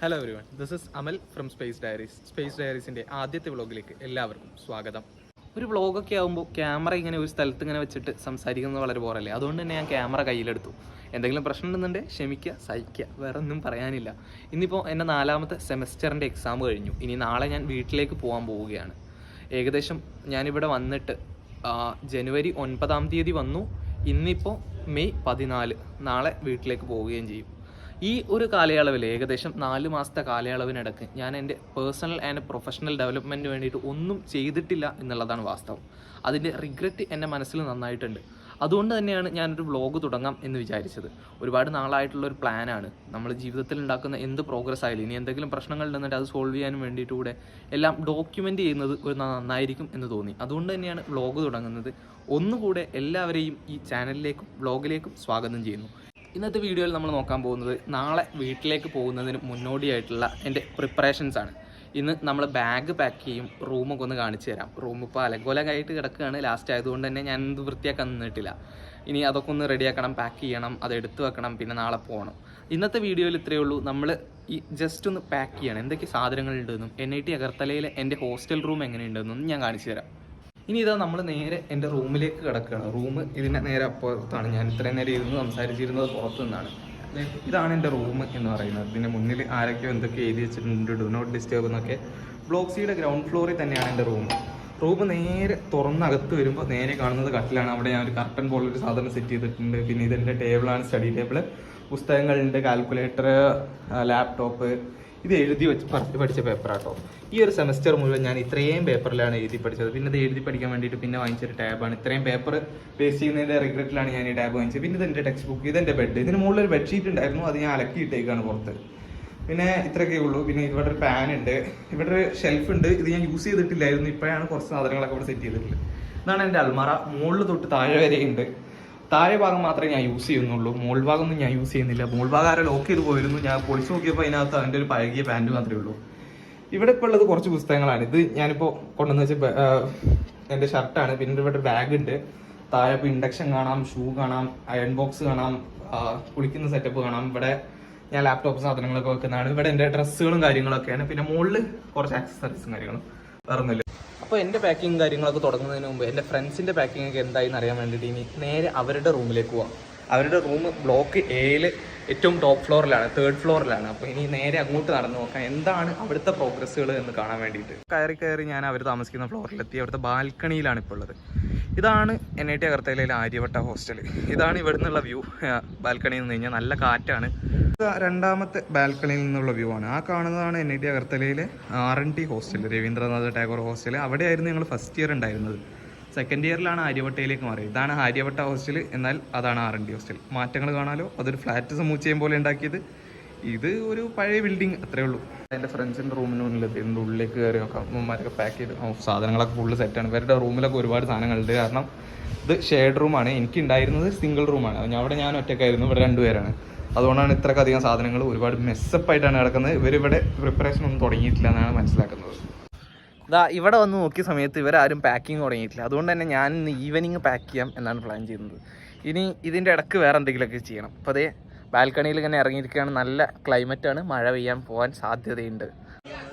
Hello everyone, this is Amal from space diaries. Space ഡയറീസിൻ്റെ ആദ്യത്തെ വ്ളോഗിലേക്ക് എല്ലാവർക്കും സ്വാഗതം. ഒരു വ്ളോഗൊക്കെ ആകുമ്പോൾ ക്യാമറ ഇങ്ങനെ ഒരു സ്ഥലത്ത് ഇങ്ങനെ വെച്ചിട്ട് സംസാരിക്കുന്നത് വളരെ ബോറല്ലേ. അതുകൊണ്ട് തന്നെ ഞാൻ ക്യാമറ കയ്യിലെടുത്തു. എന്തെങ്കിലും പ്രശ്നം ഉണ്ടെന്നുണ്ടെങ്കിൽ ക്ഷമിക്കുക, സഹിക്കുക, വേറെ ഒന്നും പറയാനില്ല. ഇന്നിപ്പോൾ എൻ്റെ 4ാമത്തെ സെമസ്റ്ററിൻ്റെ എക്സാം കഴിഞ്ഞു. ഇനി നാളെ ഞാൻ വീട്ടിലേക്ക് പോകാൻ പോവുകയാണ്. ഏകദേശം ഞാനിവിടെ വന്നിട്ട് ജനുവരി 9-ാം തീയതി വന്നു. ഇന്നിപ്പോൾ മെയ് 14, നാളെ വീട്ടിലേക്ക് പോവുകയും ചെയ്യും. ഈ ഒരു കാലയളവിൽ ഏകദേശം 4 മാസത്തെ കാലയളവിനിടയ്ക്ക് ഞാൻ എൻ്റെ പേഴ്സണൽ ആൻഡ് പ്രൊഫഷണൽ ഡെവലപ്മെൻറ്റിന് വേണ്ടിയിട്ട് ഒന്നും ചെയ്തിട്ടില്ല എന്നുള്ളതാണ് വാസ്തവം. അതിൻ്റെ റിഗ്രറ്റ് എൻ്റെ മനസ്സിൽ നന്നായിട്ടുണ്ട്. അതുകൊണ്ട് തന്നെയാണ് ഞാനൊരു വ്ളോഗ് തുടങ്ങാം എന്ന് വിചാരിച്ചത്. ഒരുപാട് നാളായിട്ടുള്ളൊരു പ്ലാനാണ്. നമ്മൾ ജീവിതത്തിൽ ഉണ്ടാക്കുന്ന എന്ത് പ്രോഗ്രസ് ആയാലും ഇനി എന്തെങ്കിലും പ്രശ്നങ്ങൾ ഉണ്ടെന്നിട്ട് അത് സോൾവ് ചെയ്യാൻ വേണ്ടിയിട്ട് കൂടെ എല്ലാം ഡോക്യുമെൻ്റ് ചെയ്യുന്നത് ഒരു നന്നായിരിക്കും എന്ന് തോന്നി. അതുകൊണ്ട് തന്നെയാണ് വ്ളോഗ് തുടങ്ങുന്നത്. ഒന്നുകൂടെ എല്ലാവരെയും ഈ ചാനലിലേക്കും വ്ളോഗിലേക്കും സ്വാഗതം ചെയ്യുന്നു. ഇന്നത്തെ വീഡിയോയിൽ നമ്മൾ നോക്കാൻ പോകുന്നത് നാളെ വീട്ടിലേക്ക് പോകുന്നതിന് മുന്നോടിയായിട്ടുള്ള എൻ്റെ പ്രിപ്പറേഷൻസ് ആണ്. ഇന്ന് നമ്മൾ ബാഗ് പാക്ക് ചെയ്യും, റൂമൊക്കെ ഒന്ന് കാണിച്ചു തരാം. റൂം ഇപ്പോൾ അലങ്കോലമായിട്ട് കിടക്കുകയാണ്. ലാസ്റ്റ് ആയതുകൊണ്ട് തന്നെ ഞാൻ ഇത് വൃത്തിയാക്കാൻ നിന്നിട്ടില്ല. ഇനി അതൊക്കെ ഒന്ന് റെഡിയാക്കണം, പാക്ക് ചെയ്യണം, അത് എടുത്തു വെക്കണം, പിന്നെ നാളെ പോകണം. ഇന്നത്തെ വീഡിയോയിൽ ഇത്രയേ ഉള്ളൂ. നമ്മൾ ഈ ജസ്റ്റ് ഒന്ന് പാക്ക് ചെയ്യണം. എന്തൊക്കെ സാധനങ്ങളുണ്ടെന്നും NIT അഗർത്തലയിലെ എൻ്റെ ഹോസ്റ്റൽ റൂം എങ്ങനെയുണ്ടെന്നും ഞാൻ കാണിച്ചു തരാം. ഇനി ഇതാ നമ്മൾ നേരെ എൻ്റെ റൂമിലേക്ക് കിടക്കുകയാണ്. റൂം ഇതിൻ്റെ നേരെ അപ്പുറത്താണ്. ഞാൻ ഇത്രയും നേരം ഇരുന്ന് സംസാരിച്ചിരുന്നത് പുറത്തു നിന്നാണ്. ഇതാണ് എൻ്റെ റൂം എന്ന് പറയുന്നത്. ഇതിൻ്റെ മുന്നിൽ ആരൊക്കെയോ എന്തൊക്കെ എഴുതി വെച്ചിട്ടുണ്ട്, ഡു നോട്ട് ഡിസ്റ്റർബ് എന്നൊക്കെ. ബ്ലോക്സിയുടെ ഗ്രൗണ്ട് ഫ്ലോറിൽ തന്നെയാണ് എൻ്റെ റൂം. നേരെ തുറന്നകത്ത് വരുമ്പോൾ നേരെ കാണുന്നത് കട്ടിലാണ്. അവിടെ ഞാൻ ഒരു കർട്ടൻ പോലൊരു സാധനം സെറ്റ് ചെയ്തിട്ടുണ്ട്. പിന്നെ ഇതെൻ്റെ ടേബിളാണ്, സ്റ്റഡി ടേബിൾ. പുസ്തകങ്ങളുണ്ട്, കാൽക്കുലേറ്റർ, ലാപ്ടോപ്പ്. ഇത് എഴുതി വെച്ച് പഠിച്ച പേപ്പറാട്ടോ. ഈ ഒരു സെമസ്റ്റർ മുഴുവൻ ഞാൻ ഇത്രയും പേപ്പറിലാണ് എഴുതി പഠിച്ചത്. പിന്നെ ഇത് എഴുതി പഠിക്കാൻ വേണ്ടിയിട്ട് പിന്നെ വാങ്ങിച്ചൊരു ടാബാണ്. ഇത്രയും പേപ്പർ വേസ്റ്റ് ചെയ്യുന്നതിൻ്റെ റിഗ്രറ്റിലാണ് ഞാൻ ഈ ടാബ് വാങ്ങിച്ചത്. പിന്നെ ഇതെൻ്റെ ടെക്സ്റ്റ് ബുക്ക്, ഇതെൻ്റെ ബെഡ്. ഇതിന് മുകളിൽ ഒരു ബെഡ്ഷീറ്റ് ഉണ്ടായിരുന്നു, അത് ഞാൻ അലക്കിയിട്ടേക്കാണ് പുറത്ത്. പിന്നെ ഇത്രയൊക്കെ ഉള്ളൂ. പിന്നെ ഇവിടെ ഒരു പാൻ ഉണ്ട്, ഇവിടെ ഒരു ഷെൽഫ് ഉണ്ട്. ഇത് ഞാൻ യൂസ് ചെയ്തിട്ടില്ലായിരുന്നു, ഇപ്പോഴാണ് കുറച്ച് സാധനങ്ങളൊക്കെ ഇവിടെ സെറ്റ് ചെയ്തിട്ടുള്ളത്. ഇതാണ് എൻ്റെ അൽമാറ. മുകളിൽ തൊട്ട് താഴെ വരെയുണ്ട്. താഴെ ഭാഗം മാത്രമേ ഞാൻ യൂസ് ചെയ്യുന്നുള്ളൂ, മോൾ ഭാഗമൊന്നും ഞാൻ യൂസ് ചെയ്യുന്നില്ല. മോൾ ഭാഗം ആരെ ലോക്ക് ചെയ്ത് പോയിരുന്നു. ഞാൻ പൊളിച്ച് നോക്കിയപ്പോൾ അതിനകത്ത് അതിൻ്റെ ഒരു പഴകിയ പാൻറ് മാത്രമേ ഉള്ളൂ. ഇവിടെ ഇപ്പോൾ ഉള്ളത് കുറച്ച് പുസ്തകങ്ങളാണ്. ഇത് ഞാനിപ്പോൾ കൊണ്ടുവന്ന് വെച്ച എൻ്റെ ഷർട്ടാണ്. പിന്നെ ഇവിടെ ഒരു ബാഗ് ഉണ്ട്. താഴെ ഇപ്പോൾ ഇൻഡക്ഷൻ കാണാം, ഷൂ കാണാം, അയൺ ബോക്സ് കാണാം, കുളിക്കുന്ന സെറ്റപ്പ് കാണാം. ഇവിടെ ഞാൻ ലാപ്ടോപ്പ് സാധനങ്ങളൊക്കെ വെക്കുന്നതാണ്. ഇവിടെ എൻ്റെ ഡ്രസ്സുകളും കാര്യങ്ങളൊക്കെയാണ്. പിന്നെ മുകളിൽ കുറച്ച് ആക്സസറീസും കാര്യങ്ങളും വേറൊന്നുമില്ല. അപ്പോൾ എൻ്റെ പാക്കിങ് കാര്യങ്ങളൊക്കെ തുടങ്ങുന്നതിന് മുമ്പ് എൻ്റെ ഫ്രണ്ട്സിൻ്റെ പാക്കിംഗ് ഒക്കെ എന്തായെന്ന് അറിയാൻ വേണ്ടിയിട്ട് ഇനി നേരെ അവരുടെ റൂമിലേക്ക് പോവാം. അവരുടെ റൂം ബ്ലോക്ക് Aയിൽ ഏറ്റവും ടോപ്പ് ഫ്ലോറിലാണ്, 3rd ഫ്ലോറിലാണ്. അപ്പോൾ ഇനി നേരെ അങ്ങോട്ട് നടന്നു നോക്കാം എന്താണ് അവിടുത്തെ പ്രോഗ്രസ്സുകൾ എന്ന് കാണാൻ വേണ്ടിയിട്ട്. കയറി ഞാൻ അവർ താമസിക്കുന്ന ഫ്ലോറിലെത്തി. അവിടുത്തെ ബാൽക്കണിയിലാണ് ഇപ്പോൾ ഉള്ളത്. ഇതാണ് NIT അഗർത്തലയിലെ ആര്യവട്ട ഹോസ്റ്റൽ. ഇതാണ് ഇവിടെ നിന്നുള്ള വ്യൂ. ബാൽക്കണിയിൽ നിന്ന് കഴിഞ്ഞാൽ നല്ല കാറ്റാണ്. 2ാമത്തെ ബാൽക്കണിയിൽ നിന്നുള്ള വ്യൂ ആണ്. ആ കാണുന്നതാണ് NIT അഗർത്തലയിലെ R&T hostel, Rabindranath Tagore hostel. അവിടെയായിരുന്നു ഞങ്ങൾ ഫസ്റ്റ് ഇയർ ഉണ്ടായിരുന്നത്. സെക്കൻഡ് ഇയറിലാണ് ആര്യവട്ടയിലേക്ക് മാറിയത്. ഇതാണ് ആര്യവട്ട ഹോസ്റ്റൽ, എന്നാൽ അതാണ് R&T ഹോസ്റ്റൽ. മാറ്റങ്ങൾ കാണാലോ. അതൊരു ഫ്ലാറ്റ് സമുച്ചയം പോലെ ഉണ്ടാക്കിയത്. ഇത് ഒരു പഴയ ബിൽഡിംഗ്, അത്രേ ഉള്ളൂ. എൻ്റെ ഫ്രണ്ട്സിൻ്റെ റൂമിന് മുന്നിലെത്തി. ഇതിൻ്റെ ഉള്ളിലേക്ക് കയറി നോക്കാം. അമ്മമാരൊക്കെ പാക്ക് ചെയ്ത് സാധനങ്ങളൊക്കെ ഫുള്ള് സെറ്റാണ്. ഇവരുടെ റൂമിലൊക്കെ ഒരുപാട് സാധനങ്ങളുണ്ട്. കാരണം ഇത് ഷെയർഡ് റൂമാണ്. എനിക്ക് ഉണ്ടായിരുന്നത് സിംഗിൾ റൂമാണ്. അവിടെ ഞാൻ ഒറ്റക്കായിരുന്നു, ഇവിടെ 2 പേരാണ്. അതുകൊണ്ടാണ് ഇത്രയ്ക്ക് അധികം സാധനങ്ങൾ ഒരുപാട് മെസ്സപ്പായിട്ടാണ് കിടക്കുന്നത്. ഇവരിവിടെ പ്രിപ്പറേഷൻ ഒന്നും തുടങ്ങിയിട്ടില്ല എന്നാണ് മനസ്സിലാക്കുന്നത്. ഇവിടെ വന്ന് നോക്കിയ സമയത്ത് ഇവരാരും പാക്കിങ് തുടങ്ങിയിട്ടില്ല. അതുകൊണ്ട് തന്നെ ഞാൻ ഇന്ന് ഈവനിങ് പാക്ക് ചെയ്യാം എന്നാണ് പ്ലാൻ ചെയ്യുന്നത്. ഇനി ഇതിൻ്റെ ഇടയ്ക്ക് വേറെ എന്തെങ്കിലുമൊക്കെ ചെയ്യണം. അപ്പോൾ അതേ ബാൽക്കണിയിൽ ഇങ്ങനെ ഇറങ്ങിയിരിക്കുകയാണ്. നല്ല ക്ലൈമറ്റാണ്, മഴ പെയ്യാൻ പോകാൻ സാധ്യതയുണ്ട്.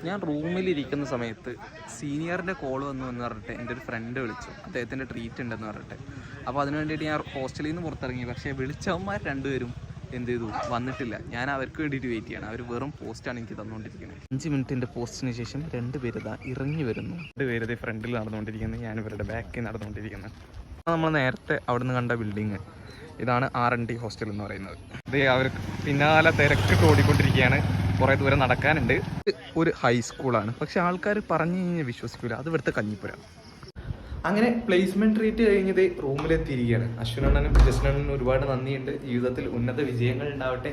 ഞാൻ റൂമിലിരിക്കുന്ന സമയത്ത് സീനിയറിൻ്റെ കോൾ വന്നു എന്ന് പറഞ്ഞിട്ട് എൻ്റെ ഒരു ഫ്രണ്ട് വിളിച്ചു. അദ്ദേഹത്തിൻ്റെ ട്രീറ്റ് ഉണ്ടെന്ന് പറഞ്ഞിട്ട്. അപ്പോൾ അതിന് വേണ്ടിയിട്ട് ഞാൻ ഹോസ്റ്റലിൽ നിന്ന് പുറത്തിറങ്ങി. പക്ഷേ വിളിച്ചവന്മാർ 2 പേരും എന്ത് ചെയ്തു, വന്നിട്ടില്ല. ഞാൻ അവർക്ക് വേണ്ടിയിട്ട് വെയിറ്റ് ചെയ്യണം. അവർ വെറും പോസ്റ്റാണ് എനിക്ക് തന്നുകൊണ്ടിരിക്കുന്നത്. 5 മിനിറ്റിൻ്റെ പോസ്റ്റിന് ശേഷം 2 പേര് ഇറങ്ങി വരുന്നു. 2 പേര് ഫ്രണ്ടിൽ നടന്നുകൊണ്ടിരിക്കുന്നത്, ഞാൻ ഇവരുടെ ബാക്കിൽ നടന്നുകൊണ്ടിരിക്കുന്നത്. നമ്മൾ നേരത്തെ അവിടെ നിന്ന് കണ്ട ബിൽഡിങ് ഇതാണ് R&T ഹോസ്റ്റൽ എന്ന് പറയുന്നത്. ഇത് അവർ പിന്നാലെ തിരക്കിട്ട് ഓടിക്കൊണ്ടിരിക്കുകയാണ്. കുറേ ദൂരം നടക്കാനുണ്ട്. ഒരു ഹൈസ്കൂളാണ്, പക്ഷെ ആൾക്കാർ പറഞ്ഞു കഴിഞ്ഞാൽ വിശ്വസിക്കില്ല. അത് ഇവിടുത്തെ കഞ്ഞിപ്പുര. അങ്ങനെ പ്ലേസ്മെൻറ്റ് ട്രീറ്റ് കഴിഞ്ഞത് റൂമിലെത്തിയിരിക്കുകയാണ്. അശ്വിനണ്ണനും ജസ്നണ്ണനും ഒരുപാട് നന്ദിയുണ്ട്. ജീവിതത്തിൽ ഉന്നത വിജയങ്ങൾ ഉണ്ടാവട്ടെ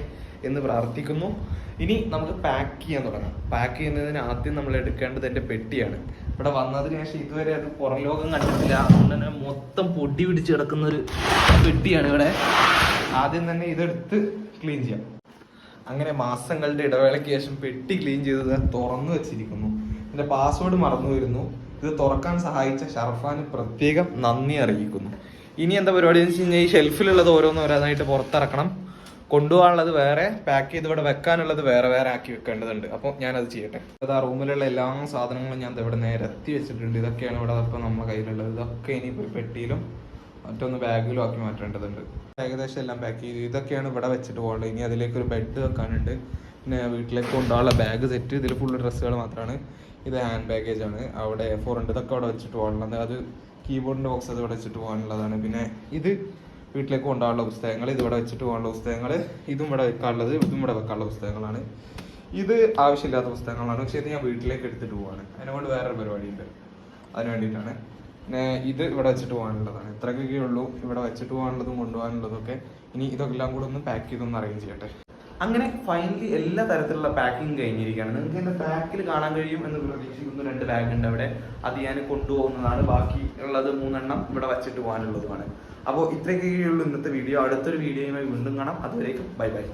എന്ന് പ്രാർത്ഥിക്കുന്നു. ഇനി നമുക്ക് പാക്ക് ചെയ്യാൻ തുടങ്ങാം. പാക്ക് ചെയ്യുന്നതിന് ആദ്യം നമ്മൾ എടുക്കേണ്ടത് എൻ്റെ പെട്ടിയാണ്. ഇവിടെ വന്നതിന് ശേഷം ഇതുവരെ അത് പുറം ലോകം കണ്ടിട്ടില്ല. അതുകൊണ്ട് തന്നെ മൊത്തം പൊടി പിടിച്ച് കിടക്കുന്നൊരു പെട്ടിയാണ് ഇവിടെ. ആദ്യം തന്നെ ഇതെടുത്ത് ക്ലീൻ ചെയ്യാം. അങ്ങനെ മാസങ്ങളുടെ ഇടവേളയ്ക്ക് ശേഷം പെട്ടി ക്ലീൻ ചെയ്തത് തുറന്നു വെച്ചിരിക്കുന്നു. എൻ്റെ പാസ്വേഡ് മറന്നു വരുന്നു. ഇത് തുറക്കാൻ സഹായിച്ച ഷർഫാന് പ്രത്യേകം നന്ദി അറിയിക്കുന്നു. ഇനി എന്താ പരിപാടി എന്ന് വെച്ച് കഴിഞ്ഞാൽ ഈ ഷെൽഫിലുള്ളത് ഓരോന്നായിട്ട് പുറത്തിറക്കണം. കൊണ്ടുപോകാനുള്ളത് വേറെ, പാക്ക് ചെയ്ത് ഇവിടെ വെക്കാനുള്ളത് വേറെ വേറെ ആക്കി വെക്കേണ്ടതുണ്ട്. അപ്പോൾ ഞാനത് ചെയ്യട്ടെ. അത് ആ റൂമിലുള്ള എല്ലാ സാധനങ്ങളും ഞാൻ ഇവിടെ നേരെ എത്തി വെച്ചിട്ടുണ്ട്. ഇതൊക്കെയാണ് ഇവിടെ ഇപ്പോൾ നമ്മുടെ കയ്യിലുള്ളത്. ഇതൊക്കെ ഇനിയിപ്പോൾ പെട്ടിയിലും മറ്റൊന്ന് ബാഗിലും ആക്കി മാറ്റേണ്ടതുണ്ട്. ഏകദേശം എല്ലാം പാക്ക് ചെയ്ത് ഇതൊക്കെയാണ് ഇവിടെ വെച്ചിട്ട് പോകേണ്ടത്. ഇനി അതിലേക്ക് ഒരു ബെഡ് വെക്കാനുണ്ട്. പിന്നെ വീട്ടിലേക്ക് കൊണ്ടുപോകാനുള്ള ബാഗ് സെറ്റ്. ഇതിൽ ഫുള്ള് ഡ്രസ്സുകൾ മാത്രമാണ്. ഇത് ഹാൻഡ് ബാഗേജ് ആണ്. അവിടെ A4 ഉണ്ട്. ഇതൊക്കെ അവിടെ വെച്ചിട്ട് പോകാനുള്ളത്. അത് കീബോർഡിൻ്റെ ബോക്സ് അത് ഇവിടെ വെച്ചിട്ട് പോകാനുള്ളതാണ്. പിന്നെ ഇത് വീട്ടിലേക്ക് കൊണ്ടുപോകാനുള്ള പുസ്തകങ്ങൾ, ഇത് ഇവിടെ വെച്ചിട്ട് പോകാനുള്ള പുസ്തകങ്ങൾ, ഇതും ഇവിടെ വെക്കാനുള്ളത്, ഇതും ഇവിടെ വെക്കാനുള്ള പുസ്തകങ്ങളാണ്. ഇത് ആവശ്യമില്ലാത്ത പുസ്തകങ്ങളാണ്, പക്ഷേ ഇത് ഞാൻ വീട്ടിലേക്ക് എടുത്തിട്ട് പോവാണ്. അതിനെക്കൊണ്ട് വേറൊരു പരിപാടിയുണ്ട്, അതിന് വേണ്ടിയിട്ടാണ്. പിന്നെ ഇത് ഇവിടെ വെച്ചിട്ട് പോകാനുള്ളതാണ്. ഇത്രയൊക്കെ ഉള്ളൂ ഇവിടെ വെച്ചിട്ട് പോകാനുള്ളതും കൊണ്ടുപോകാനുള്ളതൊക്കെ. ഇനി ഇതെല്ലാം കൂടെ ഒന്ന് പാക്ക് ചെയ്തൊന്ന് അറേഞ്ച് ചെയ്യട്ടെ. അങ്ങനെ ഫൈനലി എല്ലാ തരത്തിലുള്ള പാക്കിങ് കഴിഞ്ഞിരിക്കുകയാണ്. നിങ്ങൾക്ക് എൻ്റെ ബാക്കിൽ കാണാൻ കഴിയും എന്ന് പ്രതീക്ഷിക്കുന്നു. 2 ബാഗ് ഉണ്ട് അവിടെ. അത് ഞാൻ കൊണ്ടുപോകുന്നതാണ്. ബാക്കി ഉള്ളത് 3 എണ്ണം ഇവിടെ വെച്ചിട്ട് പോകാനുള്ളതുമാണ്. അപ്പോൾ ഇത്രയൊക്കെ ഉള്ളൂ ഇന്നത്തെ വീഡിയോ. അടുത്തൊരു വീഡിയോയുമായി വീണ്ടും കാണാം. അതുവരേക്കും ബൈ ബൈ.